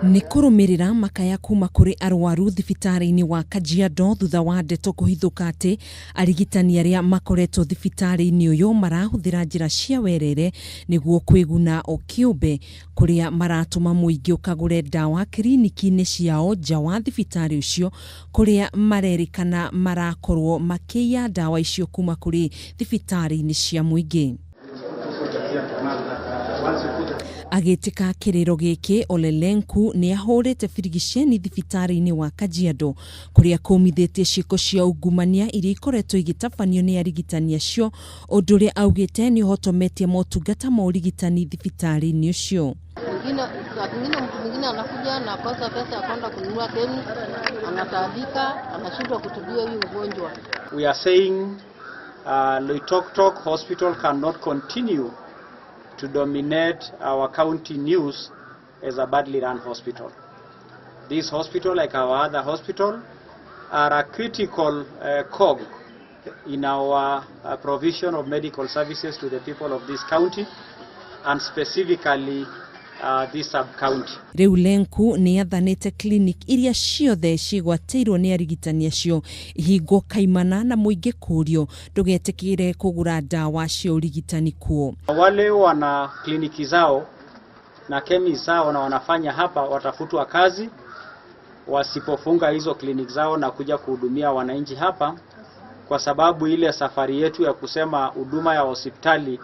Nĩ kũrũmĩrĩra makaya kuma kũrĩ arwaru thibitari-ini wa Kajiado thutha wa ndeto kũhithũka atĩ arigitani arĩa makoretwo thibitari-ini ũyũ marahũthĩra njĩra cia werere nĩguo kwĩguna o kĩũmbe, kũrĩa maratũma muingi ũkagũre ndawa kliniki-inĩ ciao nja wa thibitari ũcio, kũrĩa marerĩkana marakorwo makĩiya ndawa icio kuma kũrĩ thibitari-ini cia muingi. Agĩtĩka kĩrĩro gĩkĩ, Ole Lenku nĩ ahũrĩte birigiceni thibitari-ini wa Kajiado, kũrĩa akumithĩtie ciiko cia Ungumania iria ikoretwo igĩtabanio nĩ arigitani acio, ũndũ ũrĩa augite niuhotometie motungata ma urigitani thibitari-ini ũcio. Mwingine anakuja na kosa pesa kwenda kununua kemi, anataabika, anashindwa kutibia hii ugonjwa. We are saying Oloitokitok hospital cannot continue to dominate our county news as a badly run hospital. This hospital, like our other hospital, are a critical cog in our provision of medical services to the people of this county, and specifically this sub-county. Rĩu Lenku nĩ athanĩte clinic iria ciothe cigwatĩirwo nĩ arigitani acio ihingo kaimana na muingi kũrio ndũgetĩkĩre kũgũra ndawa cia urigitani kuo. Wale wana kliniki zao na kemi zao na wanafanya hapa watafutwa kazi wasipofunga hizo kliniki zao na kuja kuhudumia wananchi hapa, kwa sababu ile safari yetu ya kusema huduma ya hospitali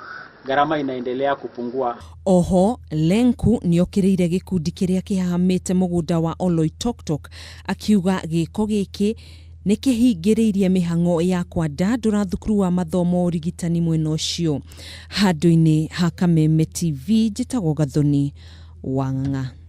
gharama inaendelea kupungua. Oho, Lenku niokiriire gikundi kĩrĩa kĩhahamite mugunda wa Oloitokitok, akiuga gĩko gĩkĩ nĩ kĩhingĩrĩirie mihang'o ya kwandandũra thukuru wa mathomo urigitani mwena ũcio. Handũ-inĩ ha Kameme TV, njĩtagwo Gathoni wa Ng'ang'a.